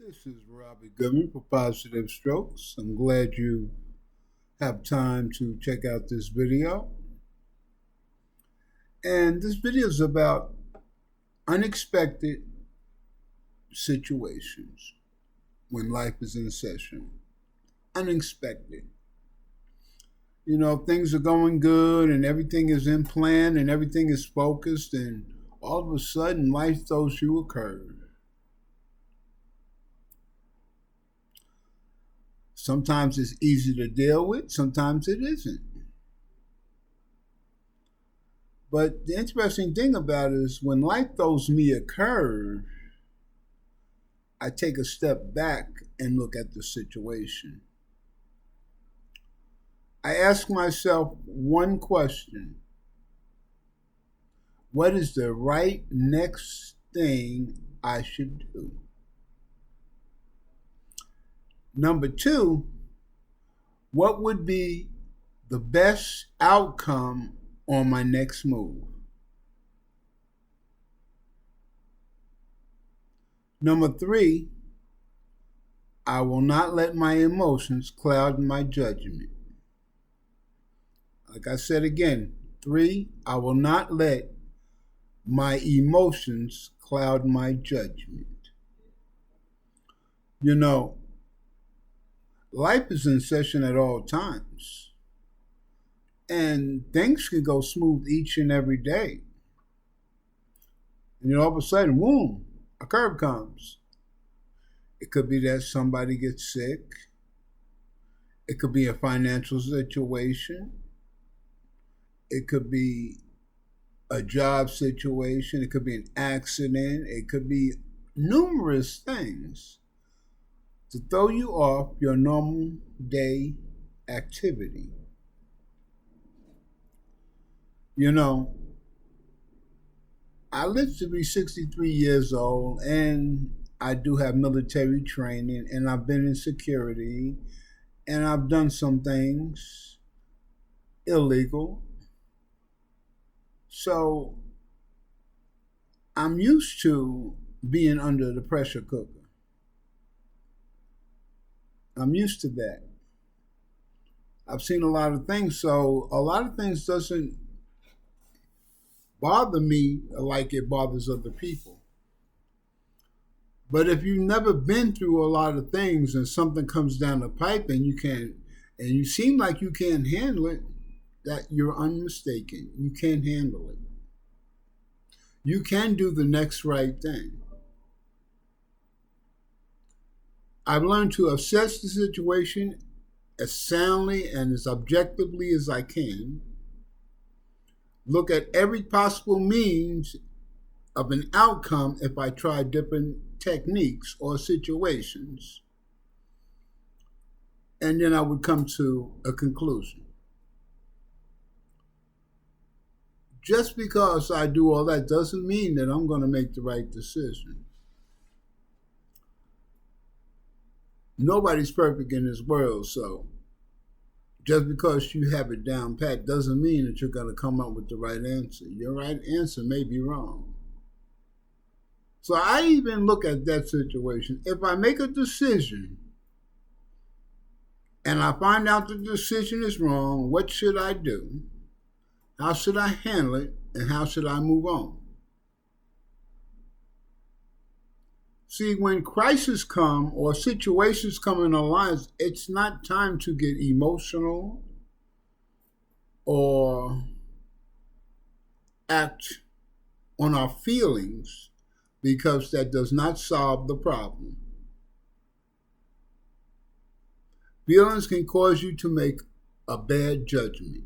This is Robbie Goodman for Positive Strokes. I'm glad you have time to check out this video. And this video is about unexpected situations when life is in session. Unexpected. Things are going good and everything is in plan and everything is focused, and all of a sudden life throws you a curve. Sometimes it's easy to deal with, sometimes it isn't. But the interesting thing about it is when life throws me a curve, I take a step back and look at the situation. I ask myself one question: what is the right next thing I should do? Number two, what would be the best outcome on my next move? Number three, I will not let my emotions cloud my judgment. Like I said again, three, I will not let my emotions cloud my judgment. Life is in session at all times. And things can go smooth each and every day. And all of a sudden, boom, a curve comes. It could be that somebody gets sick. It could be a financial situation. It could be a job situation. It could be an accident. It could be numerous things to throw you off your normal day activity. I live to be 63 years old, and I do have military training, and I've been in security, and I've done some things illegal. So I'm used to being under the pressure cooker. I'm used to that. I've seen a lot of things, so a lot of things doesn't bother me like it bothers other people. But if you've never been through a lot of things and something comes down the pipe and you seem like you can't handle it, that you're unmistaken. You can't handle it. You can do the next right thing. I've learned to assess the situation as soundly and as objectively as I can. Look at every possible means of an outcome if I try different techniques or situations. And then I would come to a conclusion. Just because I do all that doesn't mean that I'm going to make the right decision. Nobody's perfect in this world, so just because you have it down pat doesn't mean that you're going to come up with the right answer. Your right answer may be wrong. So I even look at that situation. If I make a decision and I find out the decision is wrong, what should I do? How should I handle it? And how should I move on? See, when crises come or situations come in our lives, it's not time to get emotional or act on our feelings, because that does not solve the problem. Feelings can cause you to make a bad judgment.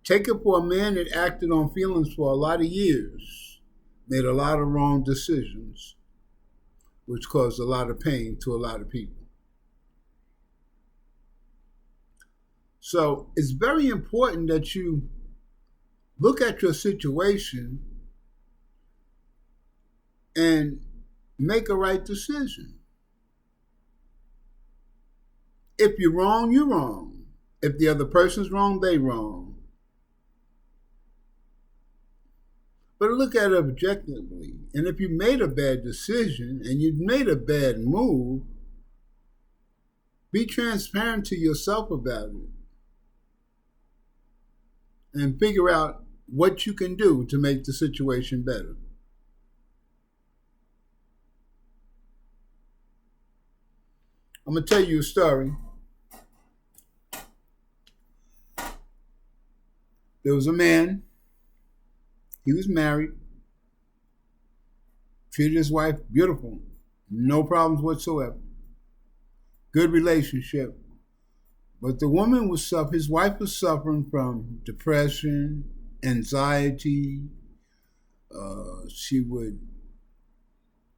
Take it for a man that acted on feelings for a lot of years, made a lot of wrong decisions, which caused a lot of pain to a lot of people. So it's very important that you look at your situation and make a right decision. If you're wrong, you're wrong. If the other person's wrong, they wrong. But look at it objectively. And if you made a bad decision and you made a bad move, be transparent to yourself about it and figure out what you can do to make the situation better. I'm going to tell you a story. There was a man, he was married, treated his wife beautiful, no problems whatsoever, good relationship. But the woman was his wife was suffering from depression, anxiety. She would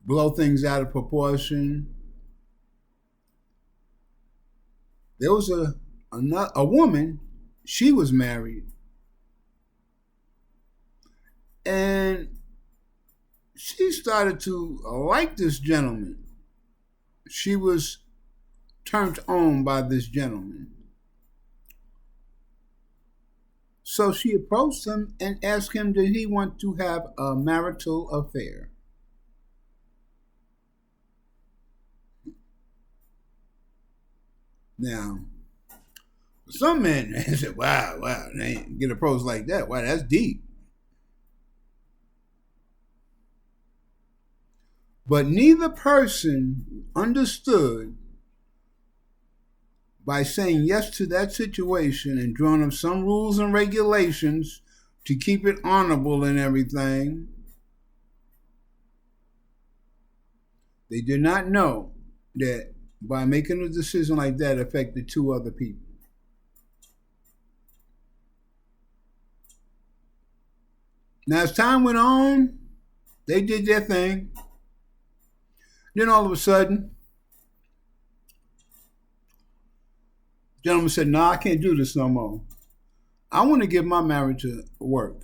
blow things out of proportion. There was a woman, she was married, and she started to like this gentleman. She was turned on by this gentleman. So she approached him and asked him, did he want to have a marital affair? Now, some men said, wow, they get approached like that. Wow, that's deep. But neither person understood by saying yes to that situation and drawing up some rules and regulations to keep it honorable and everything. They did not know that by making a decision like that affected two other people. Now, as time went on, they did their thing. Then all of a sudden, the gentleman said, no, I can't do this no more. I want to give my marriage a work.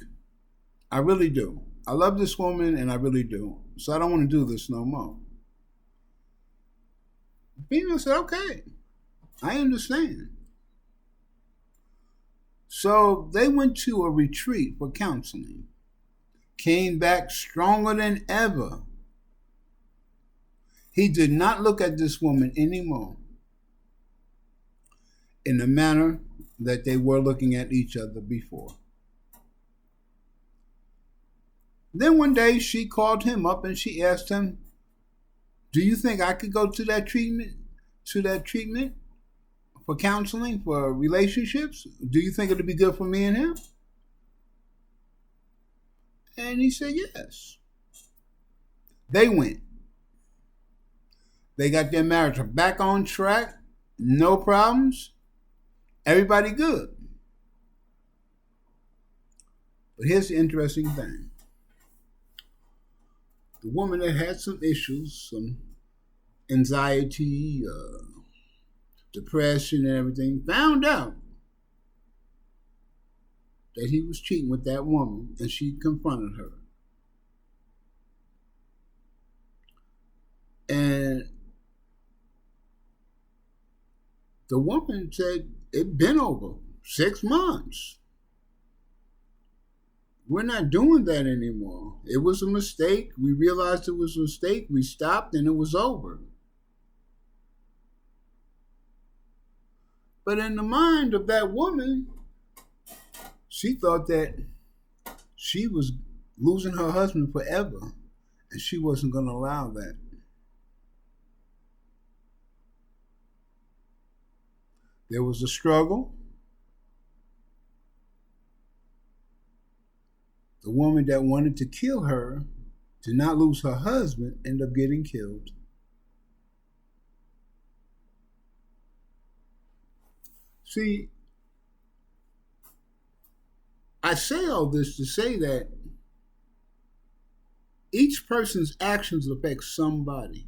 I really do. I love this woman, and I really do. So I don't want to do this no more. The female said, okay, I understand. So they went to a retreat for counseling, came back stronger than ever. He did not look at this woman anymore in the manner that they were looking at each other before. Then one day she called him up and she asked him, do you think I could go to that treatment for counseling, for relationships? Do you think it'll be good for me and him? And he said yes. They went. They got their marriage back on track, no problems, everybody good. But here's the interesting thing. The woman that had some issues, some anxiety, depression and everything, found out that he was cheating with that woman, and she confronted her. And the woman said, it'd been over 6 months. We're not doing that anymore. It was a mistake. We realized it was a mistake. We stopped and it was over. But in the mind of that woman, she thought that she was losing her husband forever, and she wasn't going to allow that. There was a struggle. The woman that wanted to kill her to not lose her husband ended up getting killed. See, I say all this to say that each person's actions affect somebody.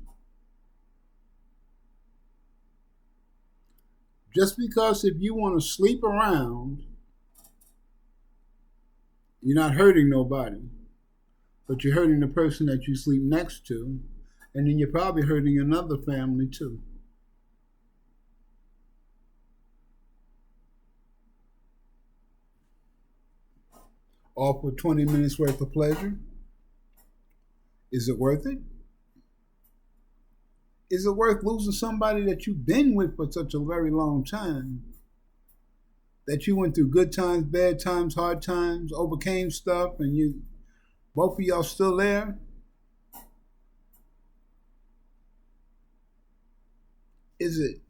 Just because if you want to sleep around, you're not hurting nobody, but you're hurting the person that you sleep next to, and then you're probably hurting another family too. all for 20 minutes worth of pleasure? Is it worth it? Is it worth losing somebody that you've been with for such a very long time? That you went through good times, bad times, hard times, overcame stuff, and you both of y'all still there? Is it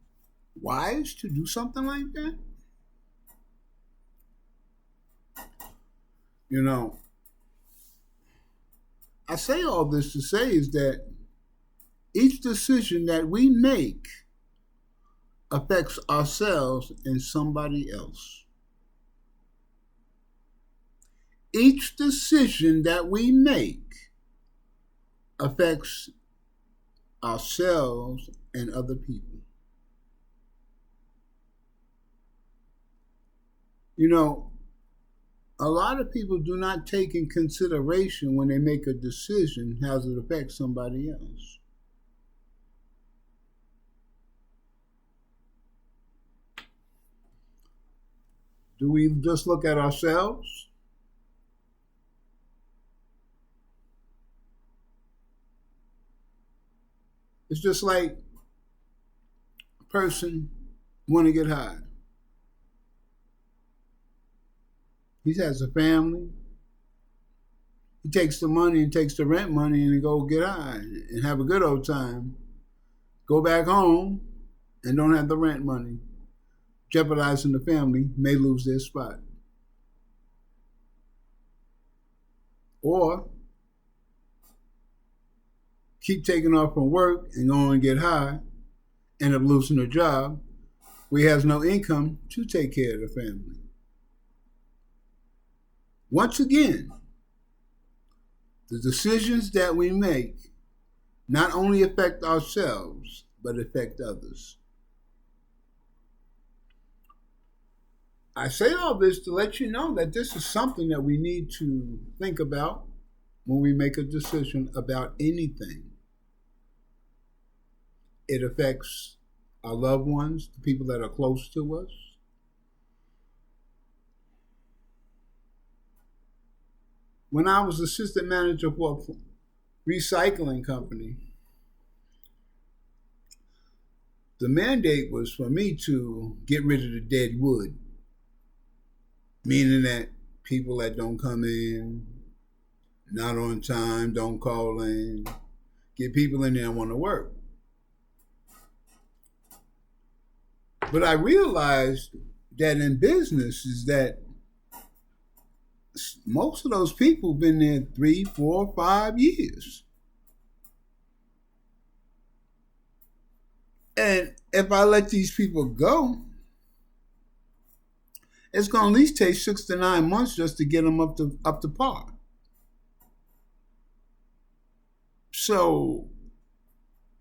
wise to do something like that? You know, I say all this to say is that each decision that we make affects ourselves and somebody else. Each decision that we make affects ourselves and other people. You know, a lot of people do not take in consideration when they make a decision how it affects somebody else. Do we just look at ourselves? It's just like a person want to get high. He has a family. He takes the money and takes the rent money and go get high and have a good old time. Go back home and don't have the rent money. Jeopardizing the family, may lose their spot. Or keep taking off from work and go and get high, end up losing a job where he has no income to take care of the family. Once again, the decisions that we make not only affect ourselves, but affect others. I say all this to let you know that this is something that we need to think about when we make a decision about anything. It affects our loved ones, the people that are close to us. When I was assistant manager for a recycling company, the mandate was for me to get rid of the dead wood, meaning that people that don't come in, not on time, don't call in, get people in there and want to work. But I realized that in business is that most of those people have been there 3, 4, 5 years. And if I let these people go, it's going to at least take 6 to 9 months just to get them up to par. So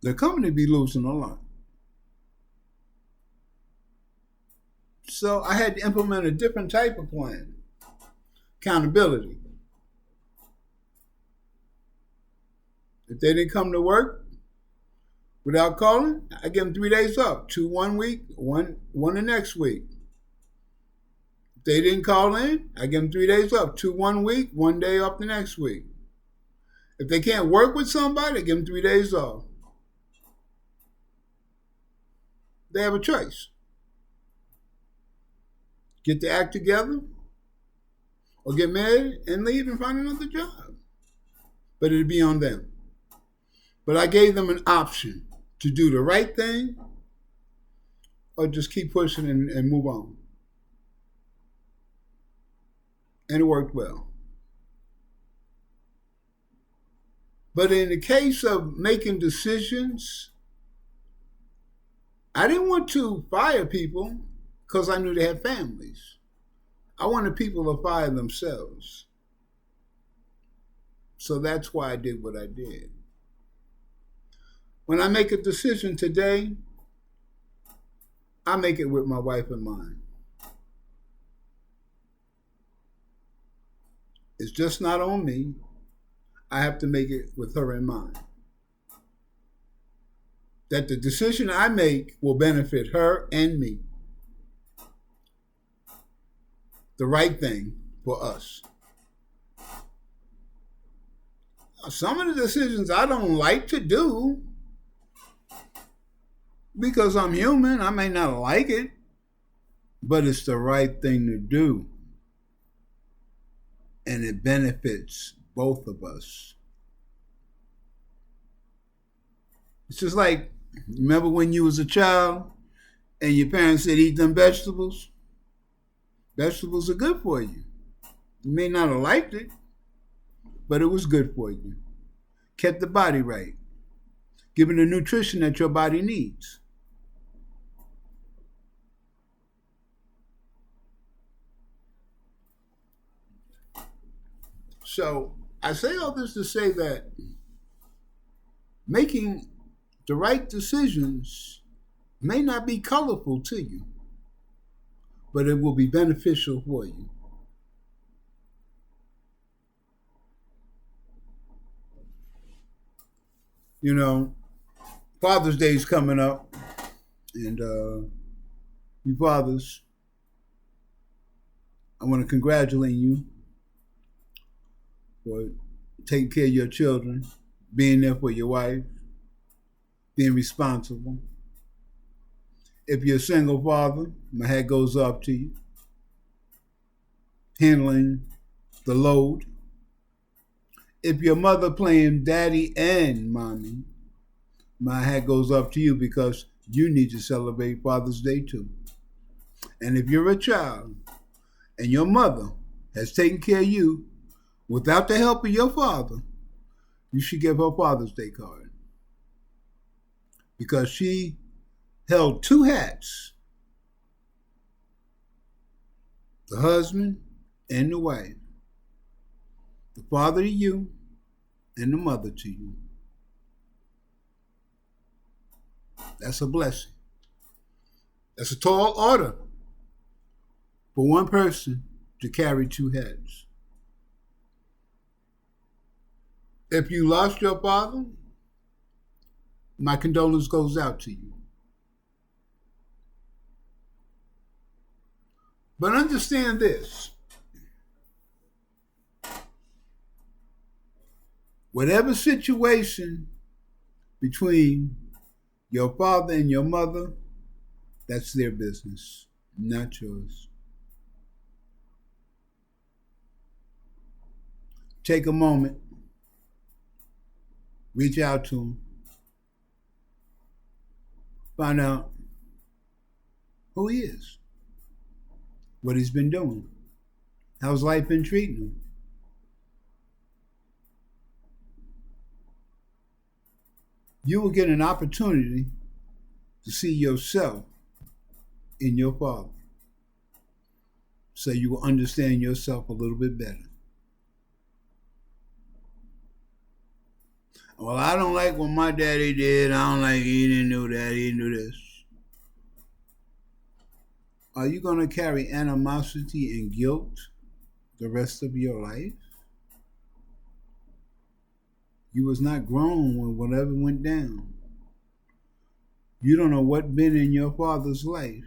the company be losing a lot. So I had to implement a different type of plan. Accountability. If they didn't come to work without calling, I give them 3 days off. 2 one week, one the next week. If they didn't call in, I give them 3 days off. 2 one week, 1 day off the next week. If they can't work with somebody, I give them 3 days off. They have a choice. Get the act together, or get married and leave and find another job. But it'd be on them. But I gave them an option to do the right thing or just keep pushing and move on. And it worked well. But in the case of making decisions, I didn't want to fire people because I knew they had families. I wanted people to fire themselves. So that's why I did what I did. When I make a decision today, I make it with my wife in mind. It's just not on me. I have to make it with her in mind. That the decision I make will benefit her and me. The right thing for us. Some of the decisions I don't like to do because I'm human. I may not like it, but it's the right thing to do. And it benefits both of us. It's just like, remember when you was a child and your parents said eat them vegetables? Vegetables are good for you. You may not have liked it, but it was good for you. Kept the body right, giving the nutrition that your body needs. So I say all this to say that making the right decisions may not be colorful to you, but it will be beneficial for you. You know, Father's Day is coming up, and you fathers, I want to congratulate you for taking care of your children, being there for your wife, being responsible. If you're a single father, my hat goes off to you, handling the load. If your mother playing daddy and mommy, my hat goes off to you because you need to celebrate Father's Day too. And if you're a child and your mother has taken care of you without the help of your father, you should give her Father's Day card. Because she held two hats, the husband and the wife, the father to you and the mother to you. That's a blessing. That's a tall order for one person to carry two heads. If you lost your father, my condolence goes out to you. But understand this. Whatever situation between your father and your mother, that's their business, not yours. Take a moment, reach out to them, find out who he is, what he's been doing, how's life been treating him. You will get an opportunity to see yourself in your father, so you will understand yourself a little bit better. Well, I don't like what my daddy did. I don't like he didn't do that, he didn't do this. Are you going to carry animosity and guilt the rest of your life? You was not grown when whatever went down. You don't know what been in your father's life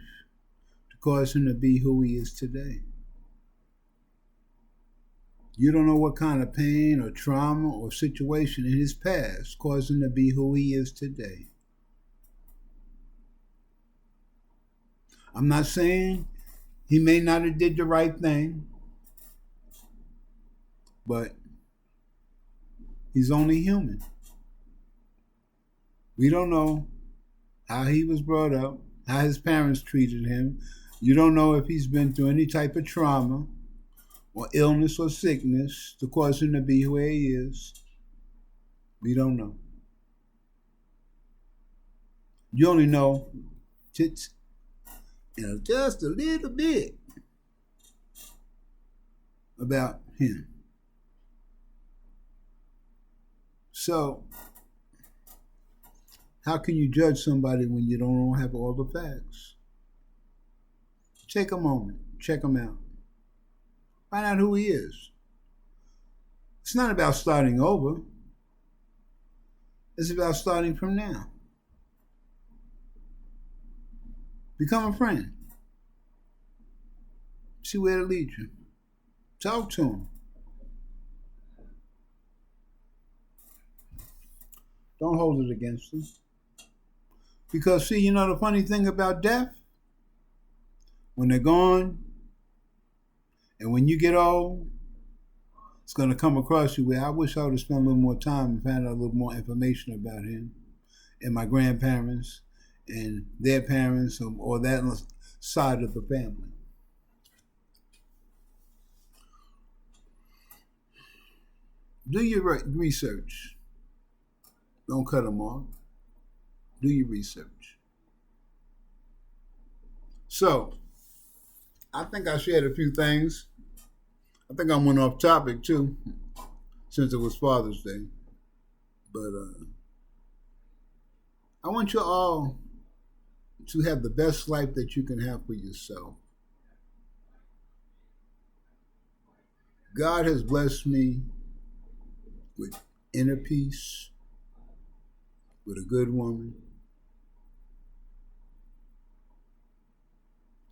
to cause him to be who he is today. You don't know what kind of pain or trauma or situation in his past caused him to be who he is today. I'm not saying he may not have did the right thing, but he's only human. We don't know how he was brought up, how his parents treated him. You don't know if he's been through any type of trauma or illness or sickness to cause him to be who he is. We don't know. You only know just a little bit about him. So, how can you judge somebody when you don't have all the facts? Take a moment, check him out. Find out who he is. It's not about starting over. It's about starting from now. Become a friend. See where it leads you. Talk to him. Don't hold it against them. Because, see, you know the funny thing about death? When they're gone, and when you get old, it's going to come across you where I wish I would have spent a little more time and found out a little more information about him and my grandparents and their parents or that side of the family. Do your research. Don't cut them off. Do your research. So, I think I shared a few things. I think I went off topic too, since it was Father's Day. But I want you all to have the best life that you can have for yourself. God has blessed me with inner peace, with a good woman,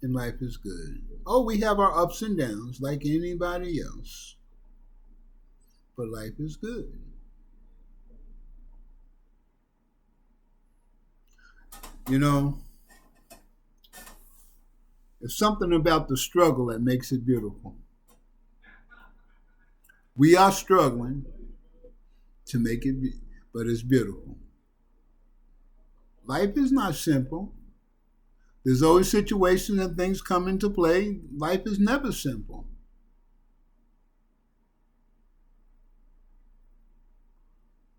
and life is good. Oh, we have our ups and downs like anybody else, but life is good. You know, it's something about the struggle that makes it beautiful. We are struggling to make it, but it's beautiful. Life is not simple. There's always situations and things come into play. Life is never simple.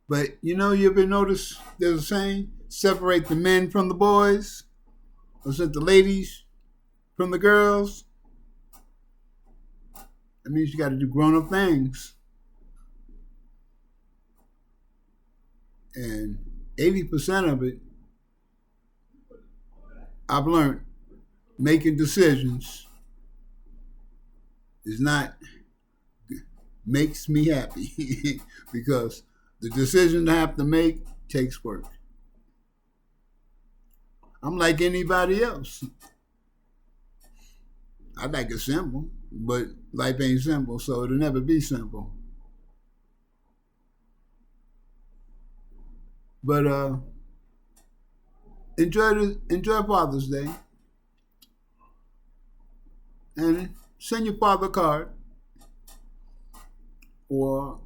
But you know, you ever notice there's a saying, separate the men from the boys, or set the ladies from the girls? That means you got to do grown-up things. And 80% of it, I've learned, making decisions is not, makes me happy because the decision I have to make takes work. I'm like anybody else. I like it simple, but life ain't simple, so it'll never be simple. But enjoy Father's Day, and send your father a card, or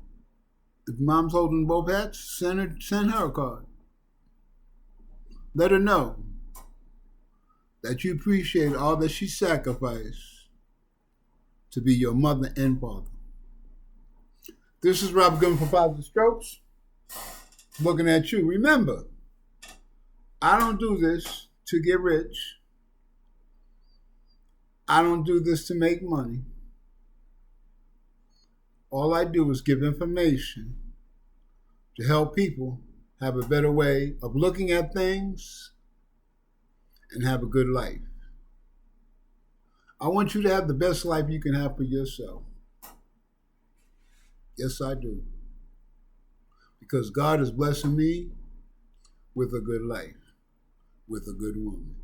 if mom's holding both hats, send her a card. Let her know that you appreciate all that she sacrificed to be your mother and father. This is Rob Goodman for Positive Strokes, looking at you. Remember, I don't do this to get rich. I don't do this to make money. All I do is give information to help people have a better way of looking at things and have a good life. I want you to have the best life you can have for yourself. Yes, I do. Because God is blessing me with a good life, with a good woman.